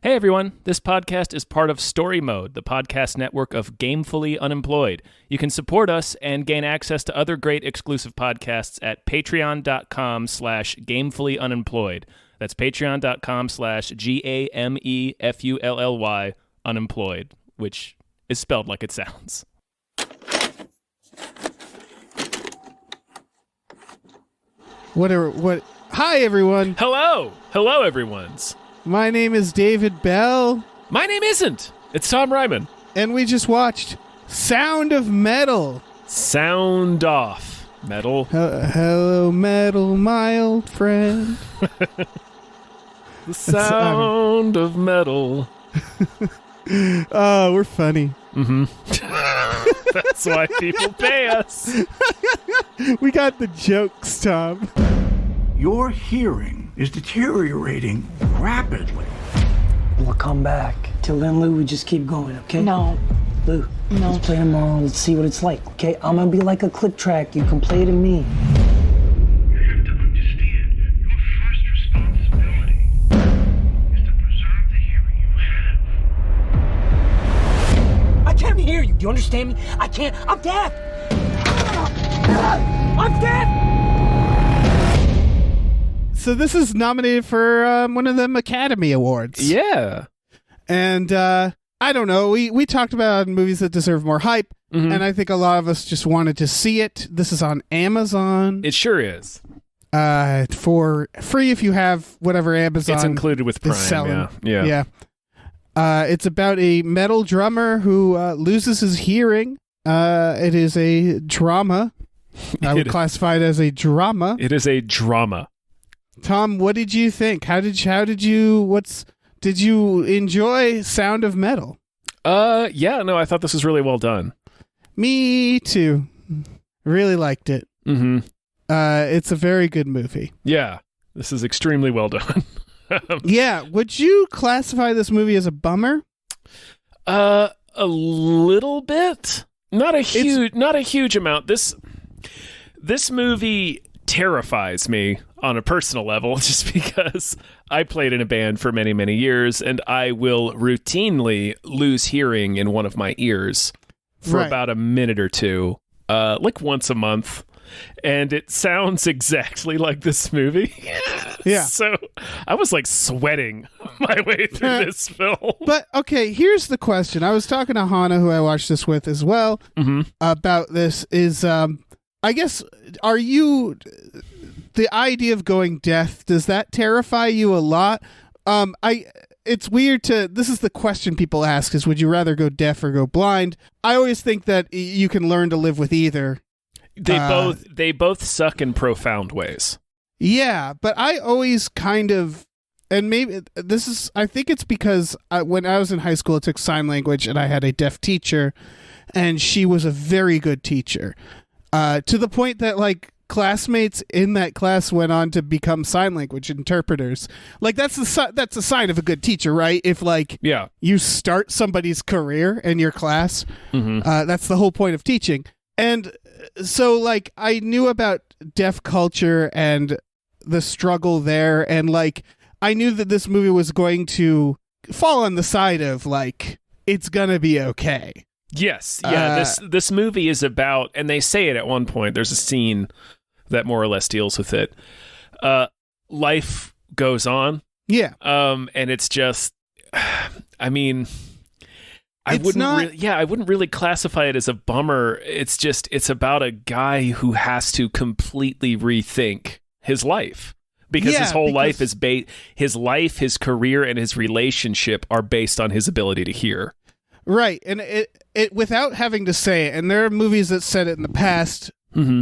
Hey everyone, this podcast is part of Story Mode, the podcast network of Gamefully Unemployed. You can support us and gain access to other great exclusive podcasts at patreon.com/gamefullyunemployed. That's patreon.com/GAMEFULLY unemployed, which is spelled like it sounds. Hi everyone. Hello everyone's. My name is David Bell. My name isn't. It's Tom Ryman. And we just watched Sound of Metal. Sound off. Metal. Hello, metal, my old friend. The sound of metal. Oh, we're funny. Mm-hmm. That's why people pay us. We got the jokes, Tom. Your hearing is deteriorating rapidly. We'll come back. Till then, Lou, we just keep going, okay? No. Lou, no. Let's play tomorrow. Let's see what it's like, okay? I'm gonna be like a click track. You can play to me. You have to understand, your first responsibility is to preserve the hearing you have. I can't hear you. Do you understand me? I can't. I'm deaf. I'm deaf. So this is nominated for one of them Academy Awards. Yeah. And I don't know. We talked about movies that deserve more hype, and I think a lot of us just wanted to see it. This is on Amazon. It sure is. For free if you have whatever Amazon. It's included with Prime. Is selling. Yeah. It's about a metal drummer who loses his hearing. It is a drama. I would classify it as a drama. It is a drama. Tom, what did you think? Did you enjoy Sound of Metal? Yeah, no, I thought this was really well done. Me too. Really liked it. Mm-hmm. It's a very good movie. Yeah, this is extremely well done. Yeah, would you classify this movie as a bummer? A little bit. Not a huge amount. This movie terrifies me on a personal level, just because I played in a band for many, many years, and I will routinely lose hearing in one of my ears for about a minute or two, like once a month. And it sounds exactly like this movie. Yeah. So I was like sweating my way through this film. But okay, here's the question. I was talking to Hannah, who I watched this with as well, about this is, I guess, the idea of going deaf, does that terrify you a lot? It's weird this is the question people ask is, would you rather go deaf or go blind? I always think that you can learn to live with either. They both suck in profound ways. Yeah, but I always kind of, and maybe I think it's because when I was in high school, I took sign language and I had a deaf teacher, and she was a very good teacher, to the point that like classmates in that class went on to become sign language interpreters. Like that's a sign of a good teacher, right? If you start somebody's career in your class, that's the whole point of teaching. And so like I knew about deaf culture and the struggle there, and like I knew that this movie was going to fall on the side of like it's gonna be okay. Yes, yeah. This movie is about, and they say it at one point. There's a scene that more or less deals with it. Life goes on. Yeah. And it's just, I mean, I wouldn't really classify it as a bummer. It's about a guy who has to completely rethink his life, because his whole life is his life, his career, and his relationship are based on his ability to hear. Right. And it without having to say it, and there are movies that said it in the past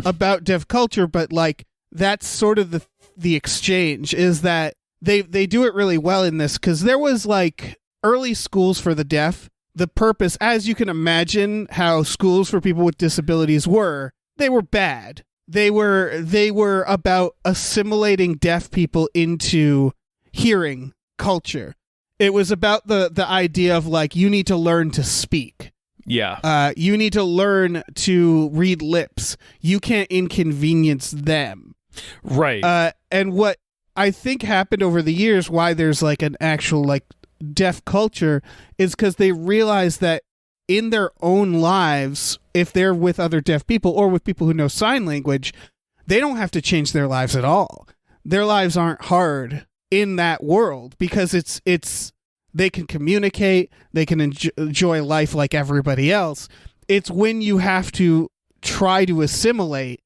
about deaf culture, but like that's sort of the exchange is that they do it really well in this, because there was like early schools for the deaf. The purpose, as you can imagine how schools for people with disabilities were, they were bad. They were about assimilating deaf people into hearing culture. It was about the idea of like, you need to learn to speak. Yeah. You need to learn to read lips. You can't inconvenience them. Right. And what I think happened over the years, why there's like an actual like deaf culture is because they realize that in their own lives, if they're with other deaf people or with people who know sign language, they don't have to change their lives at all. Their lives aren't hard in that world because it's they can communicate, they can enjoy life like everybody else. It's when you have to try to assimilate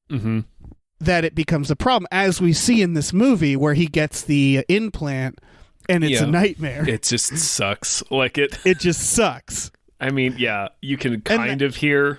that it becomes a problem, as we see in this movie where he gets the implant and it's a nightmare. It just sucks. Like it just sucks. I mean, yeah, you can kind of hear.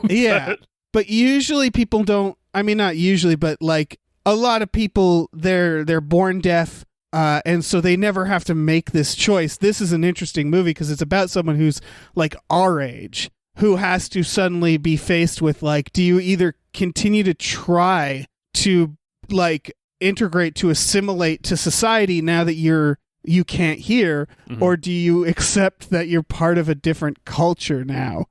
Yeah. But usually people don't, I mean, not usually, but like a lot of people, they're born deaf. And so they never have to make this choice. This is an interesting movie because it's about someone who's like our age who has to suddenly be faced with like, do you either continue to try to like integrate, to assimilate to society now that you can't hear, or do you accept that you're part of a different culture now?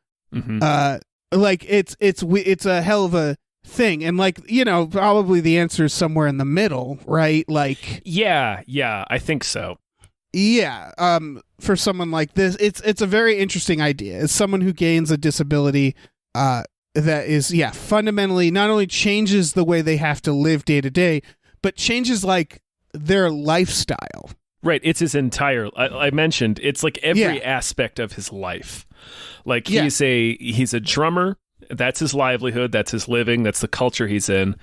Like it's a hell of a thing, and like, you know, probably the answer is somewhere in the middle, right? Like yeah, I think so. Yeah, for someone like this, it's a very interesting idea. As someone who gains a disability that is fundamentally not only changes the way they have to live day to day, but changes like their lifestyle. Right, it's his entire. I mentioned it's like every aspect of his life. Like he's a drummer. That's his livelihood. That's his living. That's the culture he's in.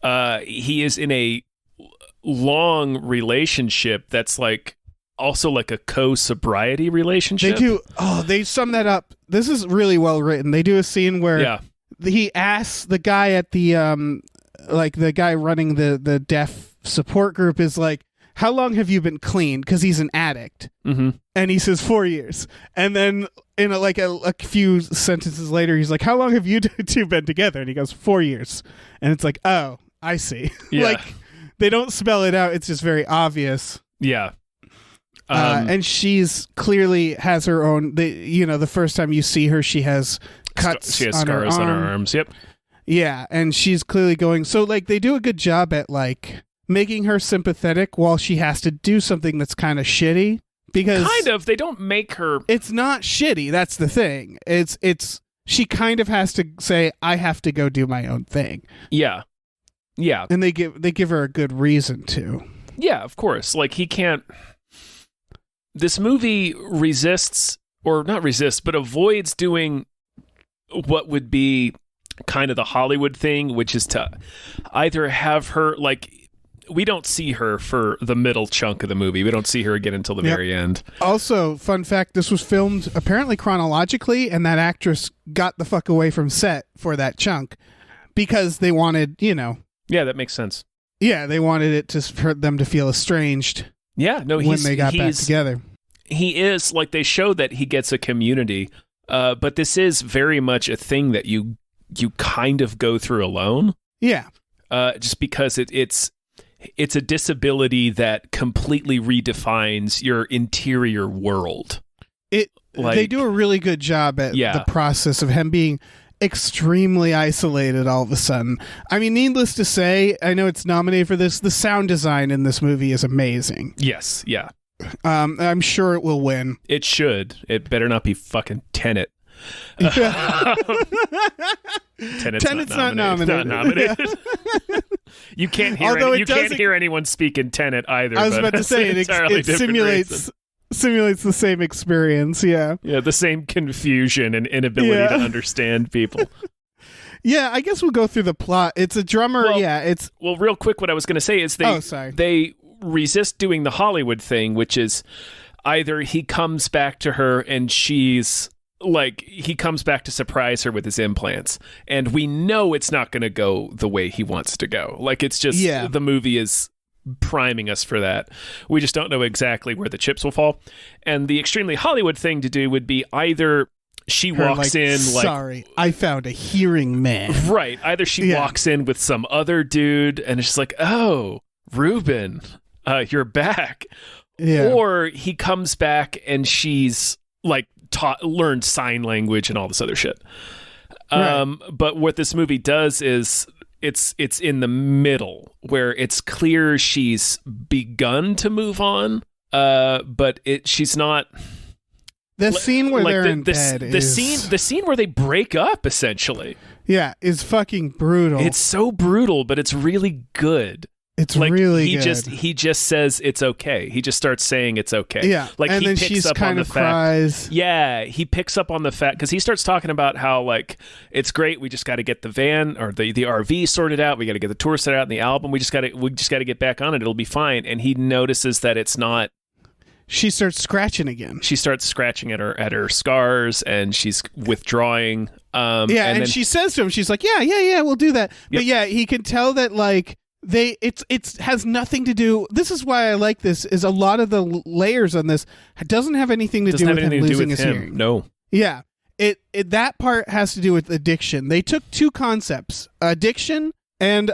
He is in a long relationship that's like also like a co-sobriety relationship. They do. Oh, they sum that up. This is really well written. They do a scene where he asks the guy at the like the guy running the deaf support group is like, how long have you been clean? Because he's an addict. And he says 4 years. And then in a few sentences later, he's like, how long have you two been together? And he goes, 4 years. And it's like, oh, I see. Yeah. Like, they don't spell it out. It's just very obvious. Yeah. And she's clearly has her own, the first time you see her, she has cuts. She has scars on her arms. Yep. Yeah. And she's clearly going, so like they do a good job at like making her sympathetic while she has to do something that's kind of shitty, because they don't make her. It's not shitty. That's the thing. It's she kind of has to say, I have to go do my own thing. Yeah. Yeah. And they give her a good reason to. Yeah, of course. Like he can't. This movie resists, or not resists, but avoids doing what would be kind of the Hollywood thing, which is to either have her like. We don't see her for the middle chunk of the movie. We don't see her again until the very end. Also, fun fact, this was filmed apparently chronologically, and that actress got the fuck away from set for that chunk because they wanted, Yeah, that makes sense. Yeah, they wanted it for them to feel estranged. Yeah, no, when they got back together. He is, like, they show that he gets a community, but this is very much a thing that you kind of go through alone. Yeah. Just because it's a disability that completely redefines your interior world. They do a really good job at the process of him being extremely isolated all of a sudden. I mean, needless to say, I know it's nominated for this. The sound design in this movie is amazing. Yes, yeah. I'm sure it will win. It should. It better not be fucking Tenet. Tenet's not nominated. You can't hear you can't hear anyone speak in Tenet either. I was about to say it simulates the same experience. Yeah, the same confusion and inability to understand people. Yeah, I guess we'll go through the plot. It's a drummer. Well, real quick, what I was going to say is they resist doing the Hollywood thing, which is either he comes back to her and she's like, he comes back to surprise her with his implants, and we know it's not going to go the way he wants to go. Like, it's just the movie is priming us for that. We just don't know exactly where the chips will fall. And the extremely Hollywood thing to do would be either she walks in like, sorry, I found a hearing man. Right. Either she walks in with some other dude and it's just like, oh, Ruben, you're back. Yeah. Or he comes back and she's like learned sign language and all this other shit. Right. But what this movie does is it's in the middle where it's clear she's begun to move on. but she's not. The scene where they're in bed the scene where they break up essentially. Yeah, is fucking brutal. It's so brutal, but it's really good. It's really he good. He just says it's okay. He just starts saying it's okay. Yeah, like and he then picks she's up kind on of the fact. cries. Yeah, he picks up on the fact because he starts talking about how like it's great. We just got to get the van or the RV sorted out. We got to get the tour sorted out and the album. We just got to get back on it. It'll be fine. And he notices that it's not. She starts scratching again. She starts scratching at her scars, and she's withdrawing. And then she says to him, she's like, yeah, we'll do that. Yep. But yeah, he can tell that like it's has nothing to do. This is why I like this. Is a lot of the layers on this doesn't have anything to do with him losing his hearing. No. Yeah, it that part has to do with addiction. They took two concepts: addiction and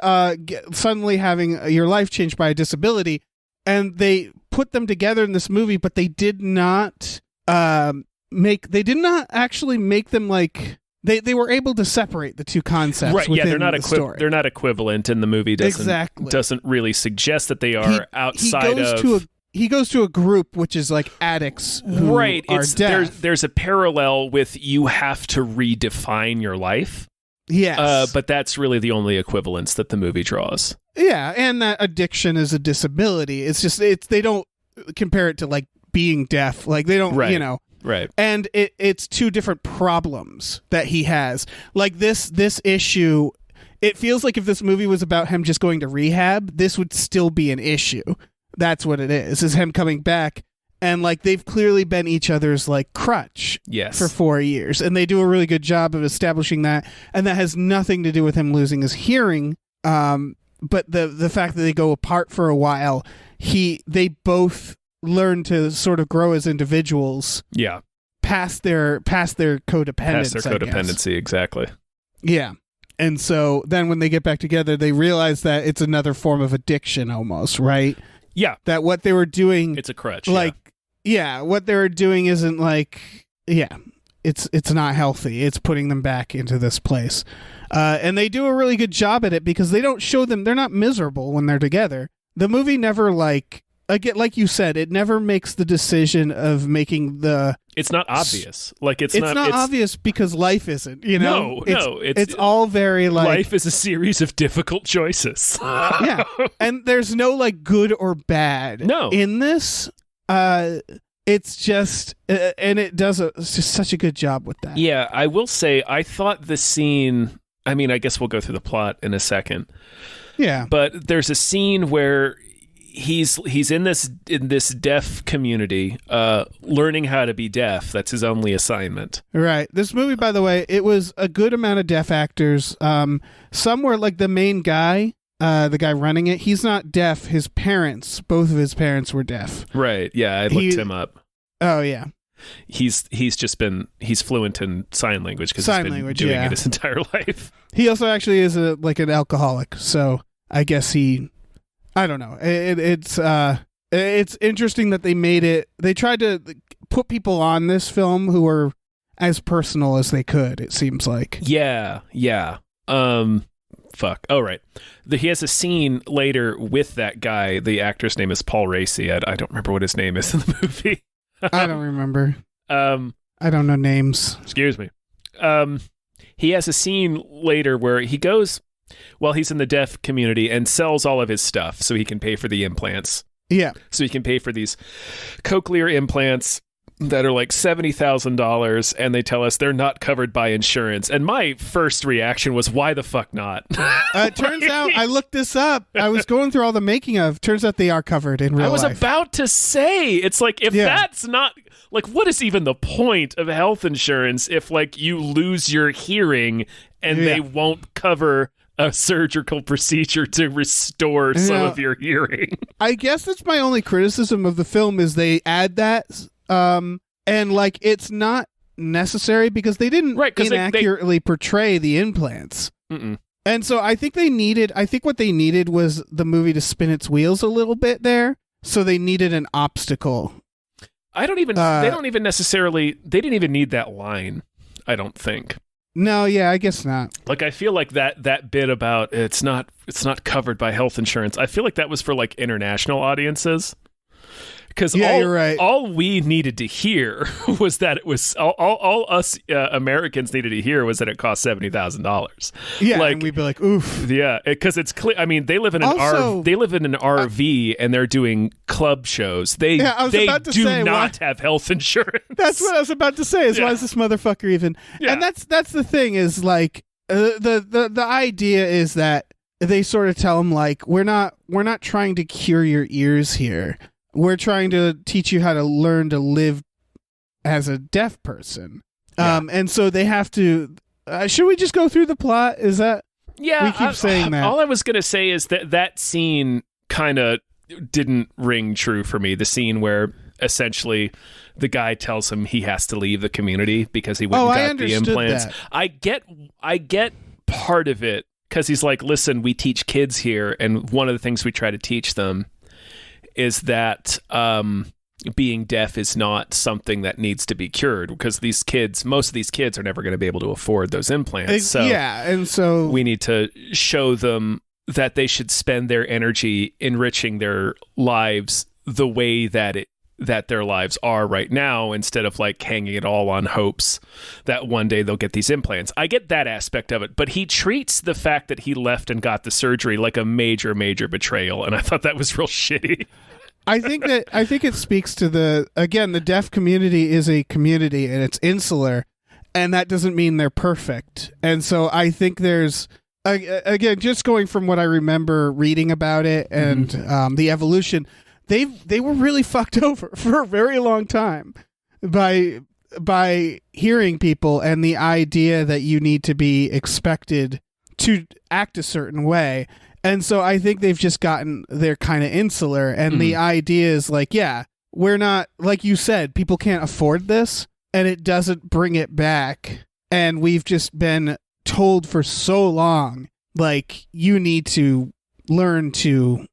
suddenly having your life changed by a disability, and they put them together in this movie. But they did not actually make them like. They were able to separate the two concepts. Right, yeah, they're not they're not equivalent, and the movie doesn't really suggest that they are outside of. He goes to a group which is like addicts who are deaf. There's a parallel with you have to redefine your life. Yes. But that's really the only equivalence that the movie draws. Yeah, and that addiction is a disability. It's just they don't compare it to like being deaf. Like they don't, Right. And it's two different problems that he has. Like this issue, it feels like if this movie was about him just going to rehab, this would still be an issue. That's what it is him coming back. And like they've clearly been each other's like crutch for 4 years. And they do a really good job of establishing that. And that has nothing to do with him losing his hearing. But the fact that they go apart for a while, they both learn to sort of grow as individuals. Yeah. Past their codependence. Past their codependency, exactly. Yeah. And so then when they get back together, they realize that it's another form of addiction almost, right? Yeah. That what they were doing, it's a crutch. Like, what they were doing isn't like, it's not healthy. It's putting them back into this place. And they do a really good job at it because they don't show them, they're not miserable when they're together. The movie never like you said, it never makes the decision of making the. It's not obvious. Like it's not obvious because life isn't. No. It's all very like life is a series of difficult choices. Yeah, and there's no like good or bad. No. In this, it's just and it does it's just such a good job with that. Yeah, I will say I thought the scene. I mean, I guess we'll go through the plot in a second. Yeah, but there's a scene where. He's in this deaf community, learning how to be deaf. That's his only assignment. Right. This movie, by the way, it was a good amount of deaf actors. Some were like the main guy, the guy running it. He's not deaf. Both of his parents were deaf. Right. Yeah, I looked him up. Oh yeah. He's fluent in sign language because he's been doing it his entire life. He also actually is an alcoholic. So I guess I don't know. It's interesting that they made it. They tried to put people on this film who were as personal as they could. It seems like. Yeah. Fuck. Oh, right. He has a scene later with that guy. The actor's name is Paul Raci. I don't remember what his name is in the movie. I don't remember. I don't know names. Excuse me. He has a scene later where he goes. Well, he's in the deaf community and sells all of his stuff so he can pay for the implants. Yeah. So he can pay for these cochlear implants that are like $70,000 and they tell us they're not covered by insurance. And my first reaction was, why the fuck not? It turns out, I looked this up. I was going through all the making of. Turns out they are covered in real life. I was about to say, it's like, if that's not, like, what is even the point of health insurance if like you lose your hearing and they won't cover a surgical procedure to restore some of your hearing? I guess that's my only criticism of the film is they add that, and like it's not necessary because they didn't inaccurately portray the implants. Mm-mm. And so I think what they needed was the movie to spin its wheels a little bit there. So they needed an obstacle. They didn't even need that line, I don't think. No, yeah, I guess not. Like, I feel like that bit about it's not covered by health insurance, I feel like that was for like international audiences. Because you're right. all we needed to hear was that it was all us Americans needed to hear was that it cost $70,000. Yeah, and we'd be like, oof. Yeah, because it's clear. I mean, they live in an RV and they're doing club shows. They do not have health insurance. That's what I was about to say. Is why is this motherfucker even? Yeah. And that's the thing is like the idea is that they sort of tell him like we're not trying to cure your ears here. We're trying to teach you how to learn to live as a deaf person. Yeah. And so they have to. Should we just go through the plot? Is that? Yeah, we keep saying that. All I was gonna say is that scene kind of didn't ring true for me. The scene where essentially the guy tells him he has to leave the community because he went and got the implants. That. I get part of it because he's like, listen, we teach kids here, and one of the things we try to teach them is that being deaf is not something that needs to be cured because most of these kids are never going to be able to afford those implants. So we need to show them that they should spend their energy enriching their lives the way that their lives are right now, instead of like hanging it all on hopes that one day they'll get these implants. I get that aspect of it, but he treats the fact that he left and got the surgery like a major, major betrayal, and I thought that was real shitty. I think it speaks to the deaf community is a community and it's insular, and that doesn't mean they're perfect. And so I think there's again, just going from what I remember reading about it and the evolution, they were really fucked over for a very long time by hearing people and the idea that you need to be expected to act a certain way. And so I think they're kind of insular, and the idea is like, yeah, we're not, like you said, people can't afford this, and it doesn't bring it back. And we've just been told for so long, like, you need to learn to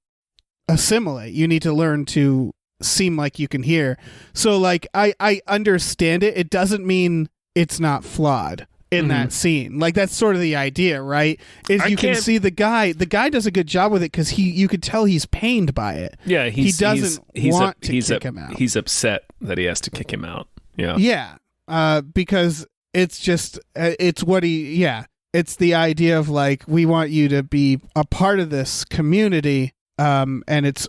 assimilate. You need to learn to seem like you can hear. So, like, I understand it. It doesn't mean it's not flawed in that scene. Like, that's sort of the idea, right? You can see the guy does a good job with it because you could tell he's pained by it. Yeah, he doesn't want to kick him out. He's upset that he has to kick him out. Yeah. Yeah. Because it's just, it's the idea of like, we want you to be a part of this community. And it's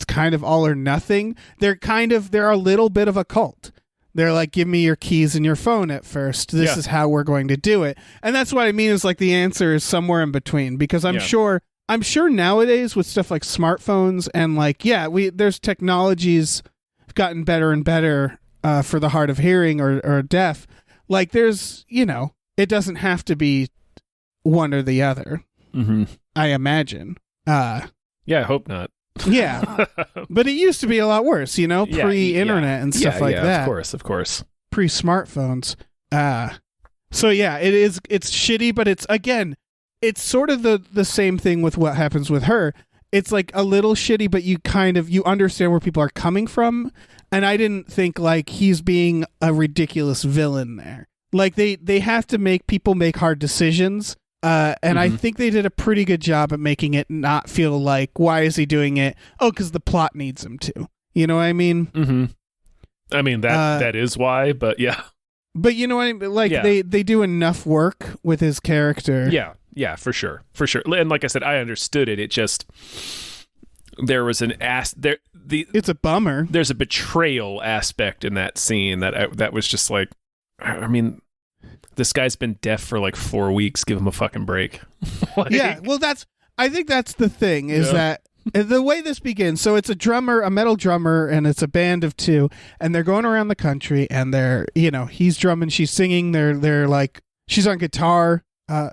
kind of all or nothing. They're a little bit of a cult. They're like, give me your keys and your phone at first. This is how we're going to do it. And that's what I mean is like the answer is somewhere in between, because I'm sure nowadays with stuff like smartphones and like, there's technologies gotten better and better for the hard of hearing or deaf. Like there's, it doesn't have to be one or the other. Mm-hmm. I imagine. I hope not. Yeah, but it used to be a lot worse, pre-internet and stuff like that. Of course. Pre-smartphones. So yeah, it's shitty, but it's sort of the same thing with what happens with her. It's like a little shitty, but you understand where people are coming from, and I didn't think like he's being a ridiculous villain there. Like they have to make people make hard decisions. And I think they did a pretty good job at making it not feel like, why is he doing it? Oh, because the plot needs him to. You know what I mean? Mm-hmm. I mean, that is why, but yeah. But you know what I mean? Like, they do enough work with his character. Yeah, for sure. And like I said, I understood it. It just, there was it's a bummer. There's a betrayal aspect in that scene that was just like, I mean, this guy's been deaf for like 4 weeks. Give him a fucking break. Well, I think that's the thing is that the way this begins. So it's a metal drummer, and it's a band of two, and they're going around the country, and they're, he's drumming, she's singing. They're like, she's on guitar.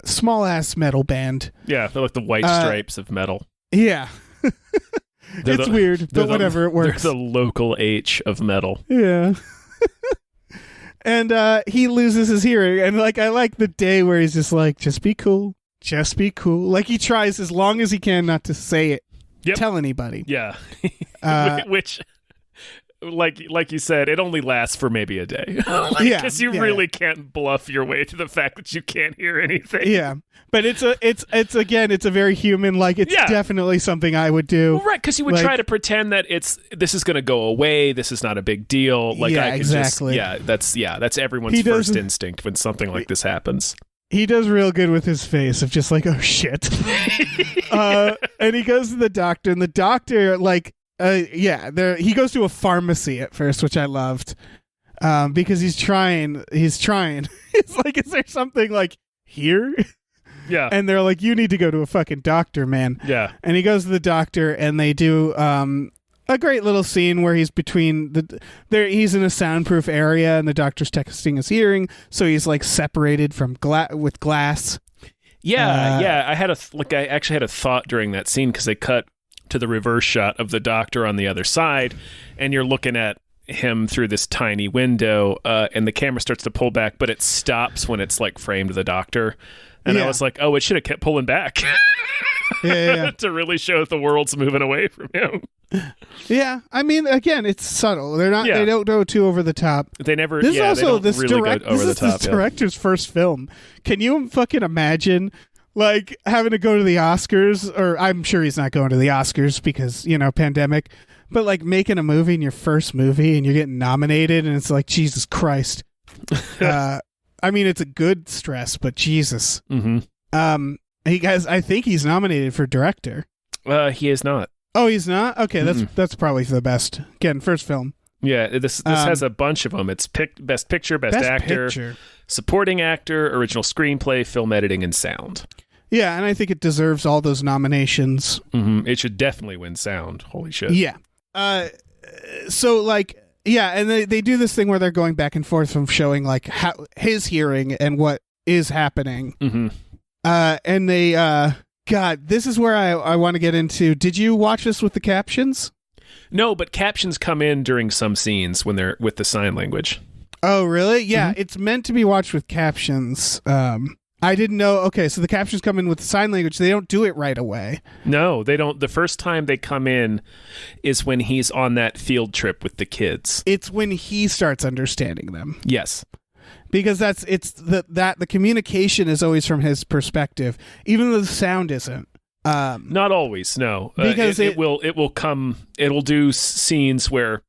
Small ass metal band. Yeah, they're like the White Stripes of metal. Yeah, it's weird, but whatever, it works. They're the local H of metal. Yeah. And he loses his hearing, and like I like the day where he's just like, just be cool. Like he tries as long as he can not to say it, tell anybody. Yeah, which like you said, it only lasts for maybe a day. Because you really can't bluff your way to the fact that you can't hear anything. Yeah. But it's a very human, like, it's definitely something I would do. Well, right, because you would try to pretend that this is going to go away. This is not a big deal. Like, yeah, I could exactly. That's everyone's first instinct when something like this happens. He does real good with his face of just like, oh shit. And he goes to the doctor, and the doctor, like, he goes to a pharmacy at first, which I loved, because he's trying. He's like, is there something like here? Yeah. And they're like, you need to go to a fucking doctor, man. Yeah. And he goes to the doctor, and they do a great little scene where he's he's in a soundproof area, and the doctor's testing his hearing, so he's like separated from with glass. Yeah, I actually had a thought during that scene, because they cut to the reverse shot of the doctor on the other side, and you're looking at him through this tiny window, and the camera starts to pull back, but it stops when it's like framed the doctor. And I was like, oh, it should have kept pulling back. Yeah. To really show that the world's moving away from him. Yeah, I mean, again, it's subtle. They're not. They don't go too over the top. They never. This is also this director's first film. Can you fucking imagine, like, having to go to the Oscars? Or I'm sure he's not going to the Oscars because, pandemic. But like making a movie in your first movie and you're getting nominated, and it's like, Jesus Christ. I mean, it's a good stress, but Jesus. Mm-hmm. I think he's nominated for director. He is not. Oh, he's not? Okay, that's probably for the best. Again, first film. Yeah, this has a bunch of them. It's Best Picture, Best Actor, Supporting Actor, Original Screenplay, Film Editing, and Sound. Yeah, and I think it deserves all those nominations. Mm-hmm. It should definitely win Sound. Holy shit. Yeah. So, like... Yeah, and they do this thing where they're going back and forth from showing like how his hearing and what is happening. Mm-hmm. And they, God, this is where I want to get into. Did you watch this with the captions? No, but captions come in during some scenes when they're with the sign language. Oh, really? Yeah, it's meant to be watched with captions. I didn't know. Okay, so the captions come in with sign language. They don't do it right away. No, they don't. The first time they come in is when he's on that field trip with the kids. It's when he starts understanding them. Yes. Because the communication is always from his perspective, even though the sound isn't. Not always, no. Because it'll do scenes where,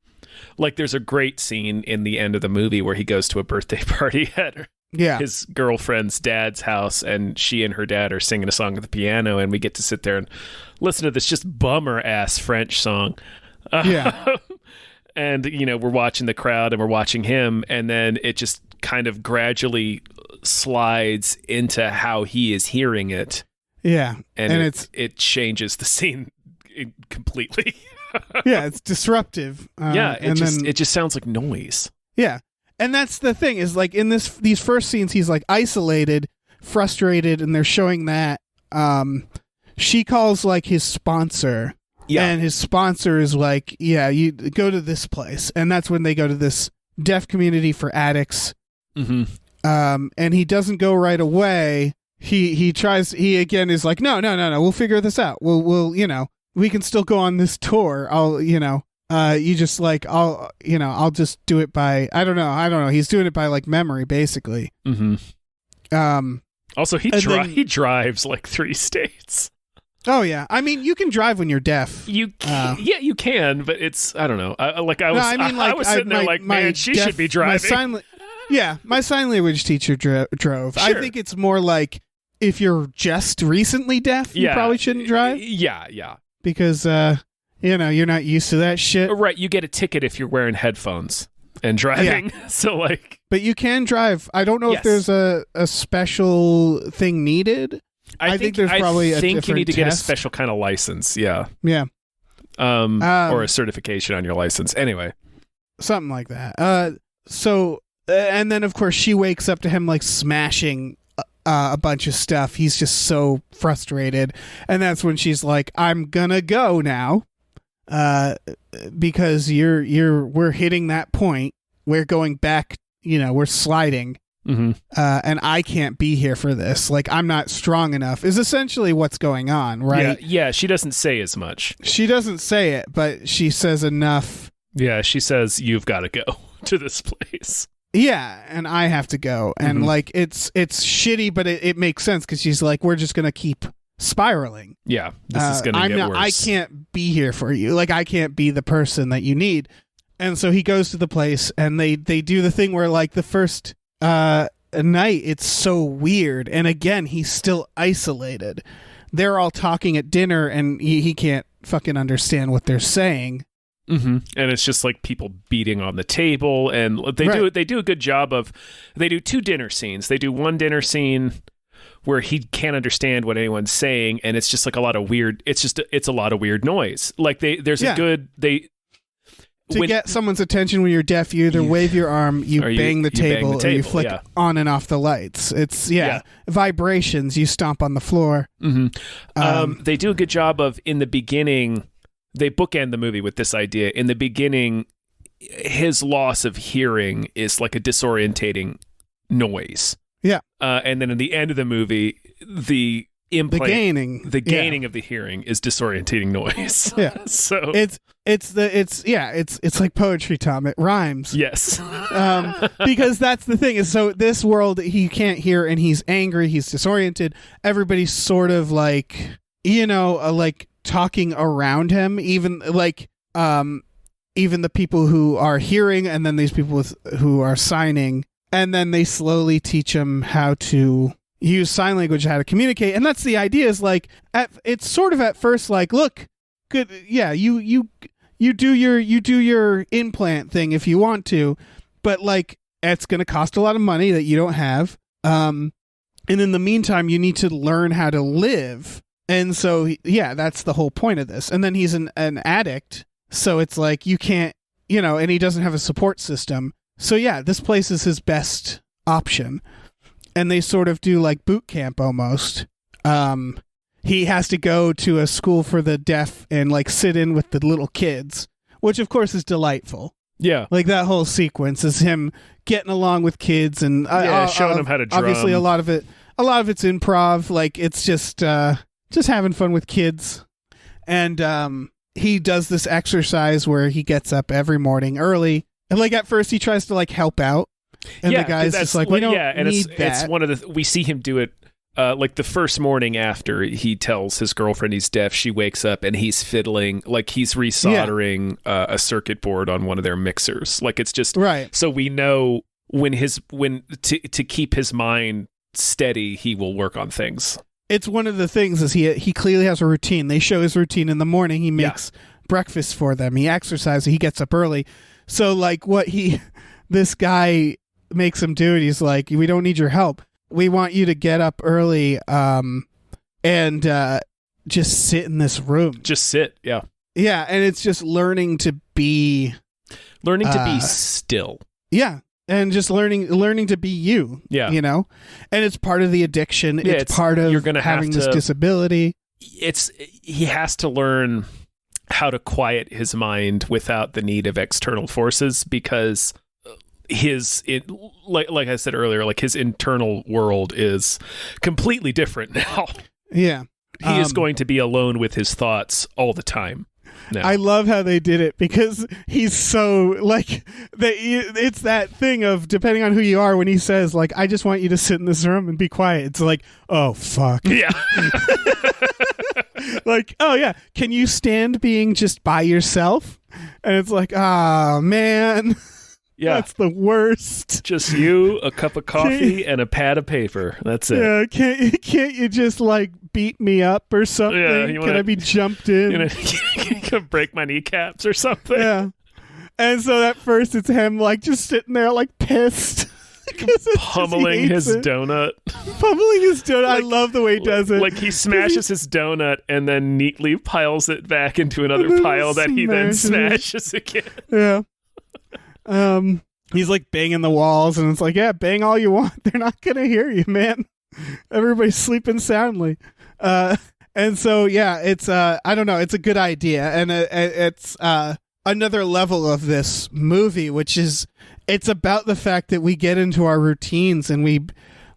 like, there's a great scene in the end of the movie where he goes to a birthday party at his girlfriend's dad's house, and she and her dad are singing a song at the piano, and we get to sit there and listen to this just bummer ass French song. And we're watching the crowd and we're watching him, and then it just kind of gradually slides into how he is hearing it. Yeah, and it changes the scene completely. Yeah, it's disruptive. It just sounds like noise. Yeah. And that's the thing is, like, in these first scenes, he's like isolated, frustrated, and they're showing that. She calls like his sponsor, and his sponsor is like, you go to this place, and that's when they go to this deaf community for addicts. Mm-hmm. And he doesn't go right away. He tries. He again is like, no, we'll figure this out. We'll we can still go on this tour. You just like, I'll just do it by, I don't know. He's doing it by like memory, basically. Mm-hmm. Also, he drives like 3 states. Oh yeah. I mean, you can drive when you're deaf. You can, but it's, I don't know. I was sitting there like, man, she should be driving. My sign language teacher drove. Sure. I think it's more like if you're just recently deaf, you probably shouldn't drive. Yeah. Because, you're not used to that shit. Right, you get a ticket if you're wearing headphones and driving. Yeah. So, like... But you can drive. I don't know if there's a special thing needed. I think there's probably a different you need to get a test. special kind of license, yeah. Yeah. Or a certification on your license. Anyway. Something like that. And then, of course, she wakes up to him, like, smashing a bunch of stuff. He's just so frustrated. And that's when she's like, I'm gonna go now. Because we're hitting that point. We're going back, we're sliding. Mm-hmm. And I can't be here for this. Like, I'm not strong enough is essentially what's going on, right? Yeah, she doesn't say as much. She doesn't say it, but she says enough Yeah, she says, you've got to go to this place. Yeah, and I have to go. And like it's shitty, but it makes sense because she's like, we're just gonna keep spiraling. Yeah, this is gonna get worse. I can't be here for you. Like, I can't be the person that you need. And so he goes to the place, and they do the thing where, like, the first night, it's so weird. And again, he's still isolated. They're all talking at dinner, and he can't fucking understand what they're saying. And it's just like people beating on the table, and they do a good job of. They do 2 dinner scenes. They do one dinner scene where he can't understand what anyone's saying, and it's just like a lot of weird. It's a lot of weird noise. Like to get someone's attention when you're deaf, you either wave your arm, you bang the table, or you flick on and off the lights. It's vibrations. You stomp on the floor. They do a good job of, in the beginning. They bookend the movie with this idea. In the beginning, his loss of hearing is like a disorientating noise. Yeah. And then in the end of the movie, the gaining of the hearing is disorientating noise. Yeah. So it's like poetry, Tom. It rhymes. Yes. Because that's the thing is, so this world, he can't hear, and he's angry, he's disoriented. Everybody's sort of like, like talking around him, even the people who are hearing, and then these people who are signing, and then they slowly teach him how to use sign language, how to communicate. And that's the idea, is like, it's sort of at first like, look, good, yeah, you do your implant thing if you want to, but like, it's going to cost a lot of money that you don't have, and in the meantime you need to learn how to live. And so, that's the whole point of this. And then he's an addict, so it's like, you can't, and he doesn't have a support system. So this place is his best option. And they sort of do like boot camp almost. He has to go to a school for the deaf and like sit in with the little kids, which of course is delightful. Yeah. Like, that whole sequence is him getting along with kids and showing them how to drum. Obviously a lot of it's improv. Like, it's just having fun with kids. And he does this exercise where he gets up every morning early. And like, at first he tries to like help out. And the guy's just like, we don't need that. It's one of we see him do it like the first morning after he tells his girlfriend he's deaf. She wakes up and he's fiddling, like he's resoldering a circuit board on one of their mixers. Like, it's just right. So we know to keep his mind steady, he will work on things. It's one of the things is he clearly has a routine. They show his routine in the morning. He makes breakfast for them. He exercises. He gets up early. So like this guy makes him do it. He's like, we don't need your help. We want you to get up early and just sit in this room. Just sit. Yeah. Yeah. And it's just learning to be still. Yeah. And just learning to be you. Yeah. And it's part of the addiction. Yeah, it's part of having this disability. He has to learn how to quiet his mind without the need of external forces, because like I said earlier, like, his internal world is completely different now. Yeah. He is going to be alone with his thoughts all the time now. I love how they did it, because he's so like, it's that thing of, depending on who you are, when he says like, I just want you to sit in this room and be quiet, it's like, oh fuck. Yeah. Like, oh yeah, can you stand being just by yourself? And it's like, ah, man. Yeah, that's the worst. Just you, a cup of coffee, and a pad of paper. That's it. Yeah, can't you just like beat me up or something? Yeah, can I be jumped in? You can break my kneecaps or something. Yeah. And so at first it's him like just sitting there like pissed. Pummeling his donut. Pummeling his donut. I love the way he does it. Like, he smashes his donut and then neatly piles it back into another pile that he then smashes again. Yeah. He's like banging the walls, and it's like, yeah, bang all you want. They're not gonna hear you, man. Everybody's sleeping soundly. And so, it's I don't know. It's a good idea, and it's another level of this movie, which is, it's about the fact that we get into our routines and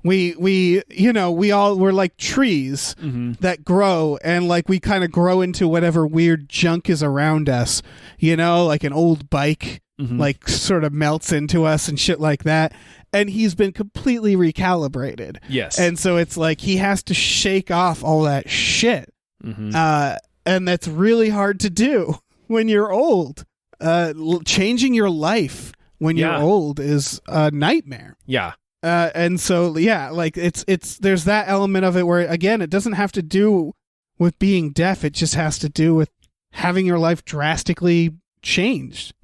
we all were like trees that grow, and like we kind of grow into whatever weird junk is around us, like an old bike like sort of melts into us and shit like that. And he's been completely recalibrated. Yes. And so it's like he has to shake off all that shit. And that's really hard to do when you're old. Changing your life when you're old is a nightmare. Yeah. And so, like it's there's that element of it where, again, it doesn't have to do with being deaf. It just has to do with having your life drastically changed.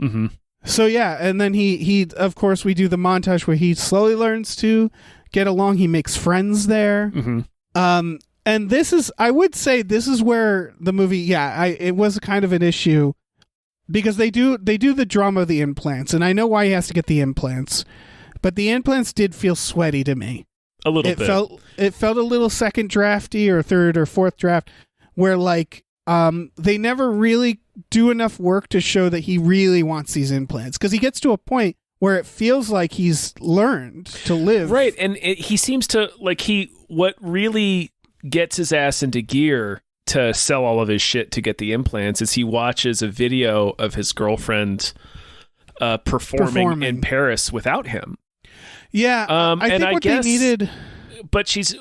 So, and then he, of course, we do the montage where he slowly learns to get along. He makes friends there. And I would say this is where the movie, it was kind of an issue because they do the drama of the implants. And I know why he has to get the implants. But the implants did feel sweaty to me. A little bit. It felt a little second drafty or third or fourth draft where like they never really do enough work to show that he really wants these implants. Because he gets to a point where it feels like he's learned to live. Right. And he seems to like what really gets his ass into gear to sell all of his shit to get the implants is he watches a video of his girlfriend performing in Paris without him. Yeah, I think what they needed... But she's...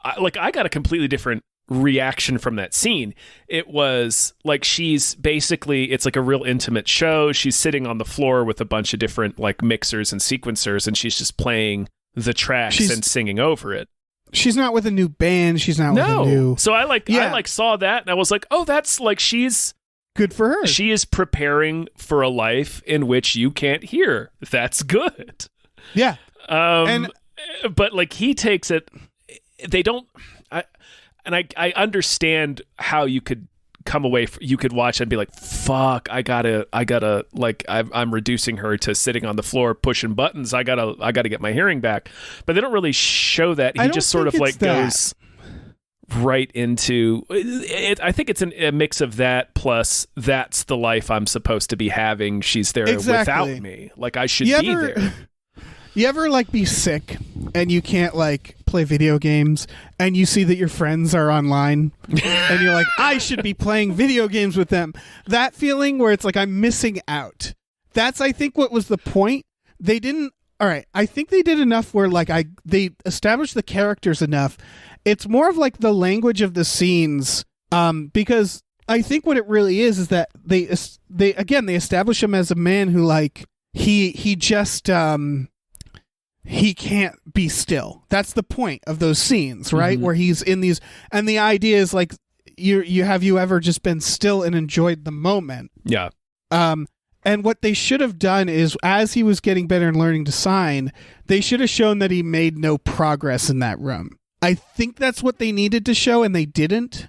I got a completely different reaction from that scene. It was like she's basically... It's like a real intimate show. She's sitting on the floor with a bunch of different like mixers and sequencers, and she's just playing the tracks and singing over it. She's not with a new band. She's not with a new... So I saw that, and I was like, oh, that's like she's... Good for her. She is preparing for a life in which you can't hear. That's good. Yeah. But like he takes it, they don't. I understand how you could come away. You could watch and be like, "Fuck, I gotta." Like I'm reducing her to sitting on the floor pushing buttons. I gotta get my hearing back. But they don't really show that. He just sort of like goes right into it. I think it's a mix of that plus that's the life I'm supposed to be having. She's there without me. Like I should be there. You ever like be sick and you can't like play video games and you see that your friends are online and you're like, I should be playing video games with them. That feeling where it's like I'm missing out. That's I think what was the point. They didn't. All right, I think they did enough where like they established the characters enough. It's more of like the language of the scenes because I think what it really is that they establish him as a man who like he just he can't be still. That's the point of those scenes, right? Where he's in these, and the idea is like, you ever just been still and enjoyed the moment? Yeah. And what they should have done is, as he was getting better and learning to sign, they should have shown that he made no progress in that room. I think that's what they needed to show, and they didn't.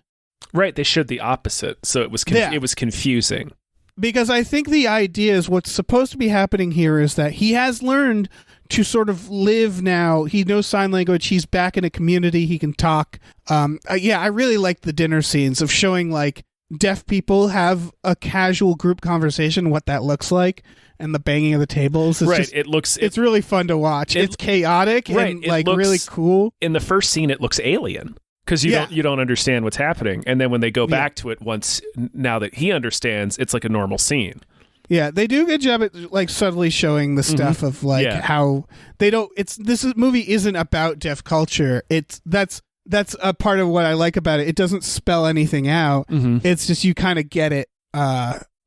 Right. They showed the opposite, so it was it was confusing. Because I think the idea is what's supposed to be happening here is that he has learned to sort of live now. He knows sign language. He's back in a community. He can talk. I really like the dinner scenes of showing like deaf people have a casual group conversation, what that looks like, and the banging of the tables. It's it's really fun to watch. It's chaotic and like really cool. In the first scene, it looks alien. Because you don't understand what's happening, and then when they go back to it now that he understands, it's like a normal scene. Yeah, they do a good job at like subtly showing the stuff of like how they don't. Movie isn't about deaf culture. That's a part of what I like about it. It doesn't spell anything out. It's just you kind of get it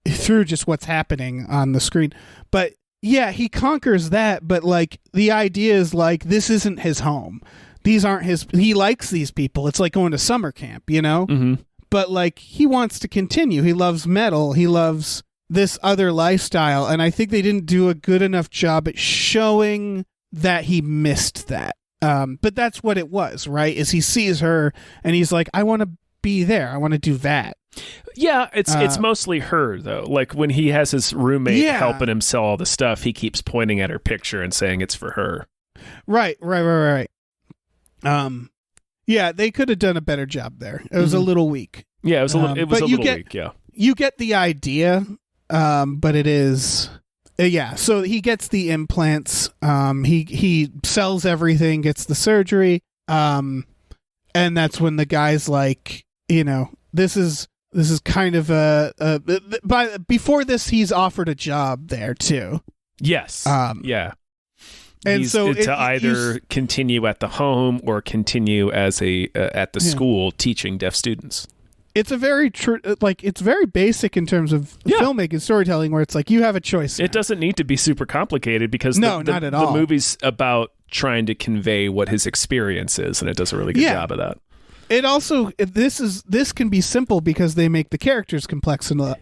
through just what's happening on the screen. But yeah, he conquers that. But like the idea is like this isn't his home. These aren't he likes these people. It's like going to summer camp, you know? But like he wants to continue. He loves metal. He loves this other lifestyle. And I think they didn't do a good enough job at showing that he missed that. But that's what it was, right? Is he sees her and he's like, I want to be there. I want to do that. Yeah, it's mostly her though. Like when he has his roommate helping him sell all the stuff, he keeps pointing at her picture and saying it's for her. Right. Yeah, they could have done a better job there. It was a little weak. Yeah, it was a little weak. Yeah, you get the idea, but it is Yeah, so he gets the implants. He sells everything, gets the surgery. And that's when the guy's like, this is kind of before this, he's offered a job there too. Yes. Yeah. And so to either continue at the home or continue as at the school teaching deaf students. It's a very it's very basic in terms of filmmaking, storytelling, where it's like you have a choice. It doesn't need to be super complicated because not at all. The movie's about trying to convey what his experience is, and it does a really good job of that. It also this can be simple because they make the characters complex enough.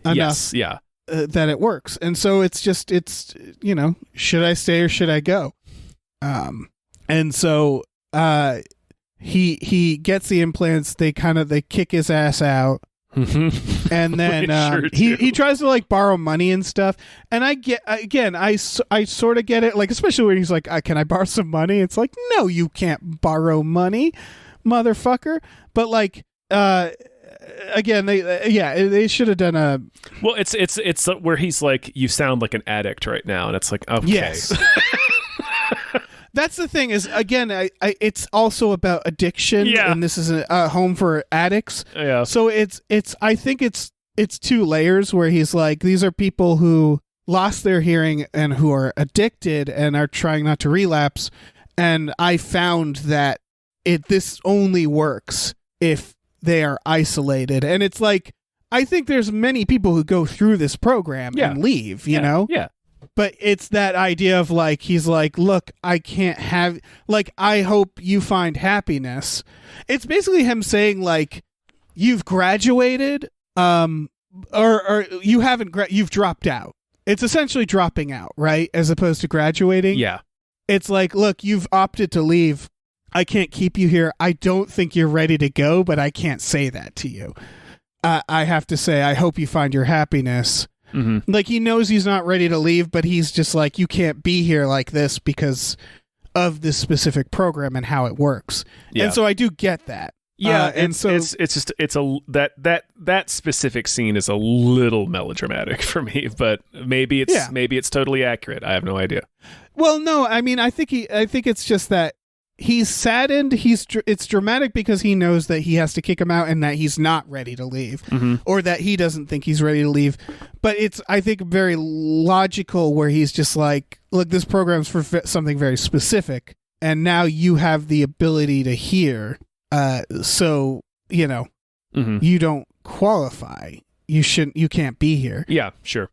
Yeah. That it works, and so it's should I stay or should I go? And so he gets the implants. They kick his ass out, and then he tries to like borrow money and stuff. And I sort of get it, like especially when he's like, "Can I borrow some money?" It's like, no, you can't borrow money, motherfucker. But like, again, they should have done a. Well, it's where he's like, "You sound like an addict right now," and it's like, okay. Yes. That's the thing is, again, it's also about addiction, and this is a home for addicts. Yeah. So I think it's two layers where he's like, these are people who lost their hearing and who are addicted and are trying not to relapse. And I found that this only works if they are isolated. And it's like, I think there's many people who go through this program and leave, you know? Yeah. But it's that idea of like, he's like, look, I can't have, like, I hope you find happiness. It's basically him saying like, you've graduated, or you haven't, you've dropped out. It's essentially dropping out, right? As opposed to graduating. Yeah. It's like, look, you've opted to leave. I can't keep you here. I don't think you're ready to go, but I can't say that to you. I have to say, I hope you find your happiness. Mm-hmm. Like, he knows he's not ready to leave, but he's just like, you can't be here like this because of this specific program and how it works. Yeah. And so I do get that. Yeah, and so that specific scene is a little melodramatic for me, but maybe it's totally accurate. I have no idea. Well, no, I mean, I think it's just that he's saddened. It's dramatic because he knows that he has to kick him out and that he's not ready to leave, or that he doesn't think he's ready to leave. But it's, I think, very logical where he's just like, look, this program's for something very specific, and now you have the ability to hear. So you don't qualify. You can't be here. Yeah, sure.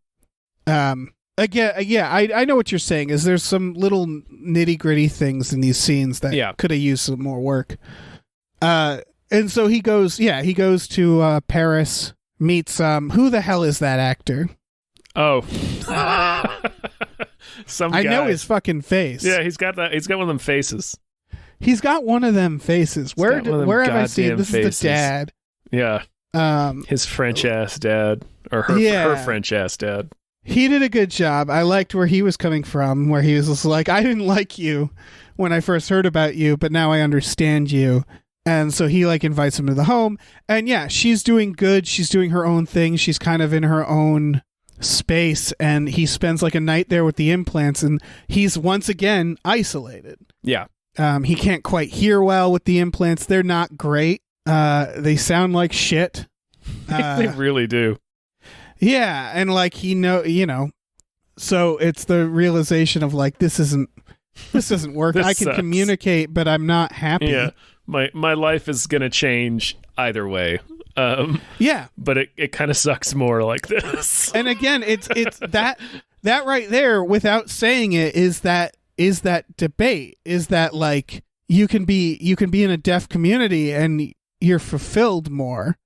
Again, I know what you're saying. Is there's some little nitty gritty things in these scenes that could have used some more work. And so he goes to Paris, meets who the hell is that actor? Oh, some guy. I know his fucking face. Yeah, he's got that. He's got one of them faces. He's got one of them faces. Where have I seen this? Faces. Is the dad? Yeah. His French ass dad, or her French ass dad. He did a good job. I liked where he was coming from, where he was just like, I didn't like you when I first heard about you, but now I understand you. And so he like invites him to the home. And yeah, she's doing good. She's doing her own thing. She's kind of in her own space. And he spends like a night there with the implants, and he's once again isolated. Yeah. He can't quite hear well with the implants. They're not great. They sound like shit. They really do. Yeah, and like so it's the realization of like, this doesn't work. I can communicate, but I'm not happy. Yeah, my life is gonna change either way. Yeah, but it kind of sucks more like this. And again, it's that right there, without saying it, is that debate, is that like you can be in a deaf community and you're fulfilled more,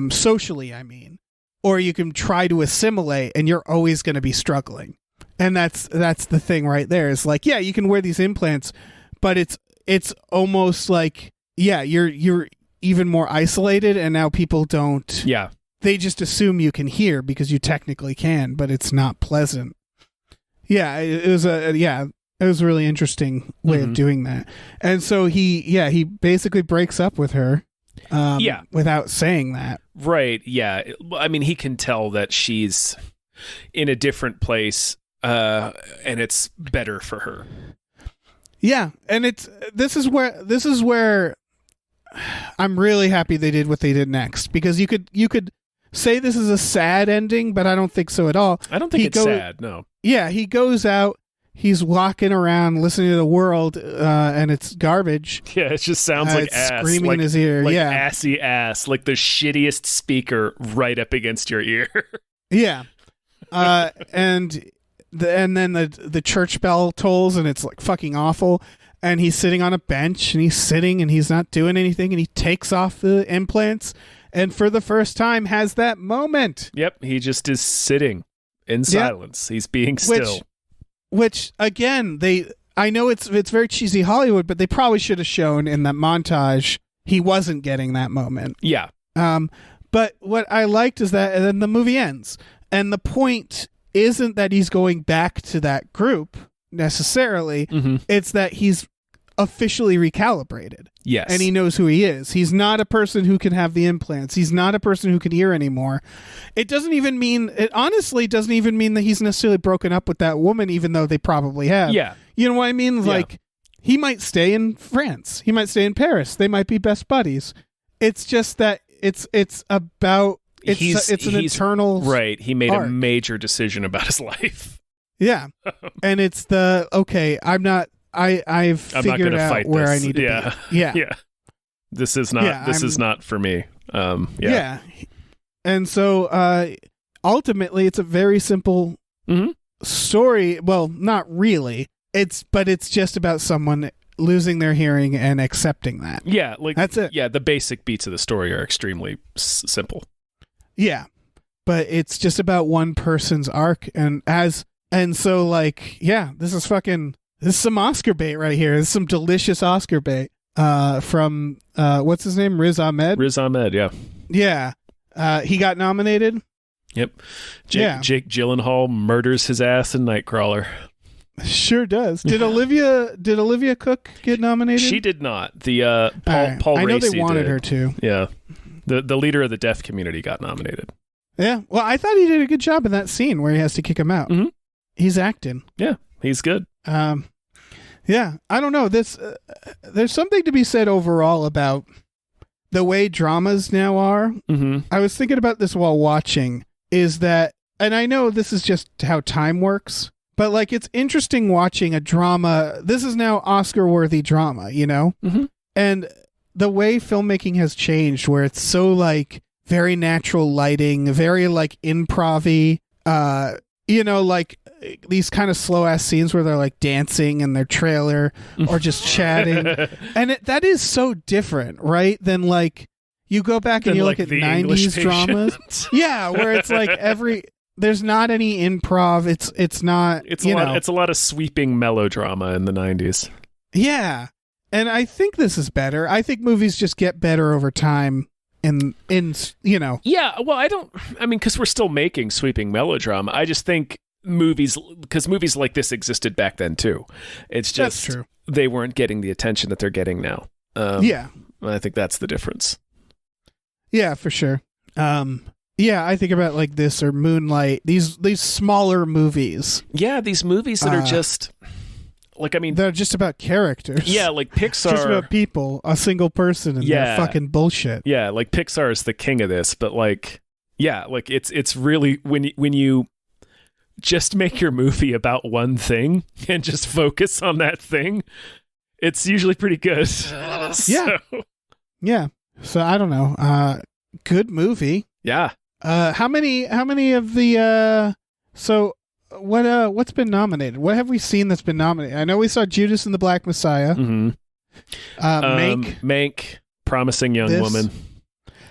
socially, I mean. Or you can try to assimilate and you're always going to be struggling. And that's the thing right there. Is like, yeah, you can wear these implants, but it's almost like, yeah, you're even more isolated, and now people don't. Yeah. They just assume you can hear because you technically can, but it's not pleasant. Yeah, it was a really interesting way of doing that. And so he basically breaks up with her. Without saying that. Right, yeah. I mean, he can tell that she's in a different place and it's better for her. Yeah, and this is where I'm really happy they did what they did next, because you could say this is a sad ending, but I don't think so at all. I don't think it's sad. No. Yeah, he goes out. He's walking around listening to the world, and it's garbage. Yeah, it just sounds like ass. Screaming in his ear. Like yeah. assy ass, like the shittiest speaker right up against your ear. Yeah. And then the church bell tolls, and it's like fucking awful. And he's sitting on a bench, and he's not doing anything, and he takes off the implants, and for the first time has that moment. Yep, he just is sitting in silence. He's being still. Which again, I know it's very cheesy Hollywood, but they probably should have shown in that montage he wasn't getting that moment. Yeah. But what I liked is that, and then the movie ends, and the point isn't that he's going back to that group necessarily. Mm-hmm. It's that he's officially recalibrated. Yes. And he knows who he is. He's not a person who can have the implants. He's not a person who can hear anymore. It honestly doesn't even mean that he's necessarily broken up with that woman, even though they probably have. Yeah. You know what I mean? Like, he might stay in France. He might stay in Paris. They might be best buddies. It's just that it's an internal right. He made arc. A major decision about his life. Yeah. And it's I've figured out where I need to be. Yeah. Yeah. This is not for me. Yeah. And so ultimately it's a very simple story. Well, not really. But it's just about someone losing their hearing and accepting that. Yeah, like that's it. Yeah, the basic beats of the story are extremely simple. Yeah. But it's just about one person's arc, so like, yeah, this is some Oscar bait right here. This is some delicious Oscar bait from what's his name? Riz Ahmed. Riz Ahmed, yeah. Yeah. He got nominated. Yep. Jake Gyllenhaal murders his ass in Nightcrawler. Sure does. Did Olivia Cook get nominated? She did not. The Paul I know Raci they wanted did. her to. Yeah. The leader of the deaf community got nominated. Yeah. Well, I thought he did a good job in that scene where he has to kick him out. Mm-hmm. He's acting. Yeah, he's good. Yeah. I don't know. There's something to be said overall about the way dramas now are. Mm-hmm. I was thinking about this while watching, is that, and I know this is just how time works, but like, it's interesting watching a drama. This is now Oscar-worthy drama, you know? Mm-hmm. And the way filmmaking has changed, where it's so like very natural lighting, very like improv-y, like these kind of slow ass scenes where they're like dancing in their trailer or just chatting. And that is so different, right? Than like, you go back and you look at 90s dramas. Yeah, where it's like there's not any improv. It's not, it's a lot of sweeping melodrama in the 90s. Yeah. And I think this is better. I think movies just get better over time. Yeah, well, because we're still making sweeping melodrama. I just think movies like this existed back then too. It's just that's true. They weren't getting the attention that they're getting now. Yeah. I think that's the difference. Yeah, for sure. Yeah, I think about like this or Moonlight, these smaller movies. Yeah, these movies that are just they're just about characters. Yeah, like Pixar. Just about people, a single person, and their fucking bullshit. Yeah, like Pixar is the king of this, but like, yeah, like it's really when you just make your movie about one thing and just focus on that thing, it's usually pretty good. Yeah. Yeah. So I don't know. Good movie. Yeah. How many of the what's been nominated? What have we seen that's been nominated? I know we saw Judas and the Black Messiah. Mm-hmm. Mank, Promising Young Woman.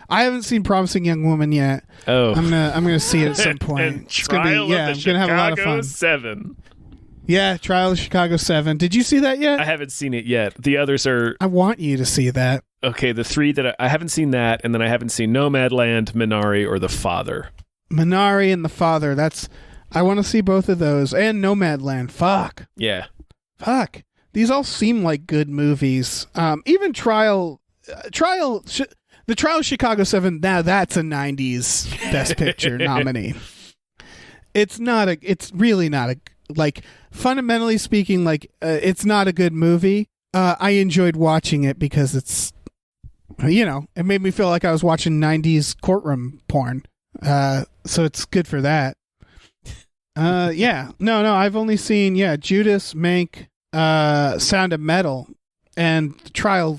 I haven't seen Promising Young Woman yet. Oh, I'm gonna see it at some point. And it's gonna be, I'm gonna have a lot of fun. 7. Yeah, Trial of Chicago 7. Did you see that yet? I haven't seen it yet. The others are. I want you to see that. Okay, the 3 that I haven't seen that, and then I haven't seen Nomadland, Minari, or The Father. Minari and The Father. I want to see both of those, and Nomadland. Fuck. Yeah. Fuck. These all seem like good movies. Even The Trial of Chicago 7. Now that's a 90s Best Picture nominee. It's really not like fundamentally speaking, like it's not a good movie. I enjoyed watching it because it's, it made me feel like I was watching 90s courtroom porn. So it's good for that. Yeah. No, I've only seen, Judas, Mank, Sound of Metal, and Trial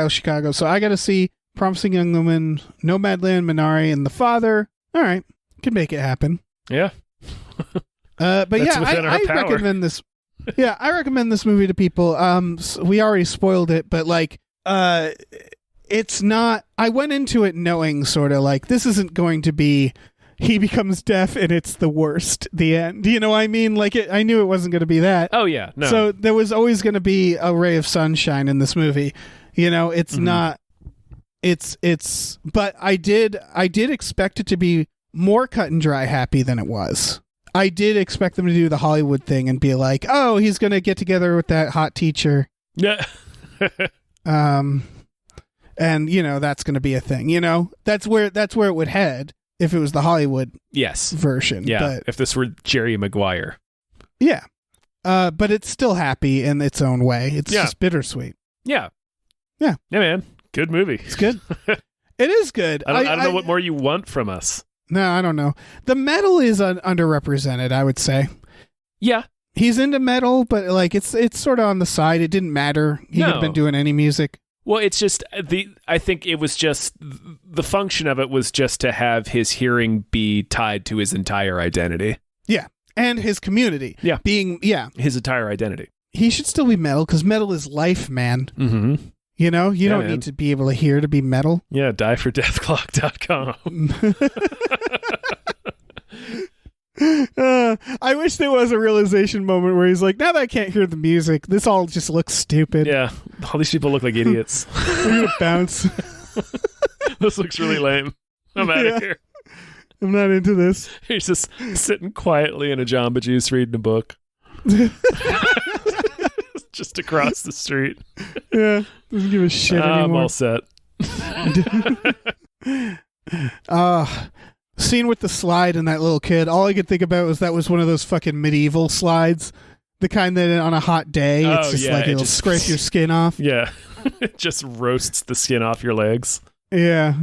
Chicago. So I got to see Promising Young Woman, Nomadland, Minari, and The Father. All right. Can make it happen. Yeah. But That's yeah, within our I power. recommend this. Yeah, I recommend this movie to people. We already spoiled it, but like, it's not. I went into it knowing sort of like this isn't going to be. He becomes deaf and it's the worst. The end. You know what I mean? Like I knew it wasn't going to be that. Oh yeah. No. So there was always going to be a ray of sunshine in this movie. It's not. It's. But I did expect it to be more cut and dry happy than it was. I did expect them to do the Hollywood thing and be like, oh, he's going to get together with that hot teacher. Yeah. And that's going to be a thing, that's where it would head if it was the Hollywood version. Yeah. But, if this were Jerry Maguire. Yeah. But it's still happy in its own way. It's just bittersweet. Yeah. Yeah. Yeah, man. Good movie. It's good. It is good. I don't know what more you want from us. No, I don't know. The metal is underrepresented, I would say. Yeah. He's into metal, but like it's sort of on the side. It didn't matter. He could have been doing any music. Well, it's just I think it was just the function of it was just to have his hearing be tied to his entire identity. Yeah. And his community. Yeah. His entire identity. He should still be metal because metal is life, man. Mm-hmm. You don't need to be able to hear to be metal. Yeah, diefordeathclock.com. I wish there was a realization moment where he's like, now that I can't hear the music, this all just looks stupid. Yeah, all these people look like idiots. I'm going to bounce. This looks really lame. I'm out of here. I'm not into this. He's just sitting quietly in a Jamba Juice reading a book. Just across the street. Yeah, doesn't give a shit anymore. I'm all set. Scene with the slide and that little kid. All I could think about was that was one of those fucking medieval slides, the kind that on a hot day it's just like it'll scrape your skin off. Yeah, it just roasts the skin off your legs. Yeah,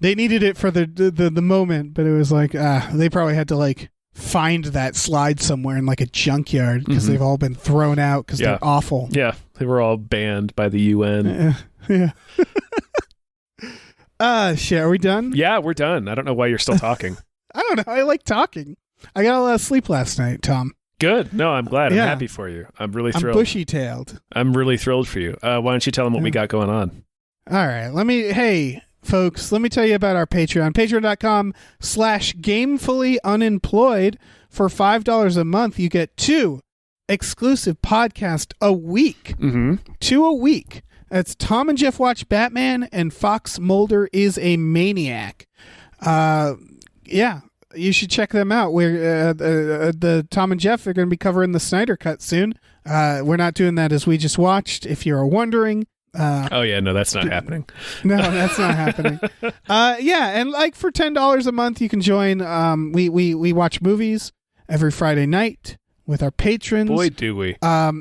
they needed it for the moment, but it was like they probably had to like find that slide somewhere in like a junkyard because they've all been thrown out because they're awful. Yeah, they were all banned by the UN. Yeah. Shit, are we done? Yeah, we're done. I don't know why you're still talking. I don't know. I like talking. I got a lot of sleep last night, Tom. Good. No, I'm glad. I'm happy for you. I'm really thrilled. I'm bushy-tailed. I'm really thrilled for you. Why don't you tell them what we got going on? All right. Hey, folks, let me tell you about our Patreon. Patreon.com/gamefullyunemployed. For $5 a month, you get 2 exclusive podcasts a week. Mm-hmm. 2 a week. That's Tom and Jeff Watch Batman and Fox Mulder is a Maniac. Yeah, you should check them out. We're the Tom and Jeff are going to be covering the Snyder Cut soon. We're not doing that as we just watched, if you're wondering. Oh yeah, no, that's not happening. No, that's not happening. Yeah, and like for $10 a month, you can join. We watch movies every Friday night with our patrons. Boy, do we.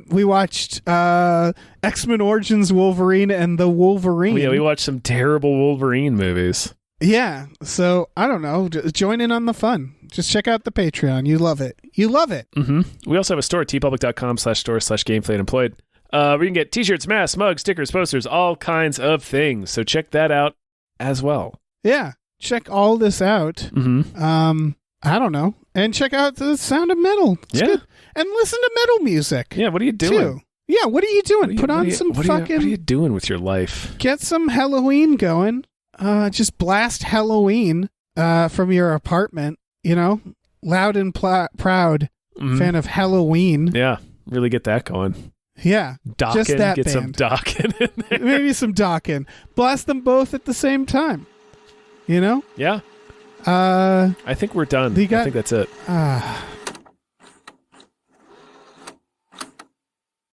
We watched X-Men Origins Wolverine and the Wolverine. Yeah, we watched some terrible Wolverine movies. Yeah, so I don't know. Join in on the fun. Just check out the Patreon. You love it. You love it. Mm-hmm. We also have a store, tpublic.com/store/gamefullyunemployed. Where you can get t-shirts, masks, mugs, stickers, posters, all kinds of things. So check that out as well. Yeah, check all this out. Mm-hmm. I don't know. And check out the Sound of Metal. It's good. And listen to metal music. Yeah, what are you doing? Too. Yeah, what are you doing? Put on some fucking... What are you doing with your life? Get some Halloween going. Just blast Halloween from your apartment, Loud and proud fan of Halloween. Yeah, really get that going. Yeah, Dokken, just that get band. some Dokken in there. Maybe some Dokken. Blast them both at the same time. Yeah. I think we're done. I think that's it.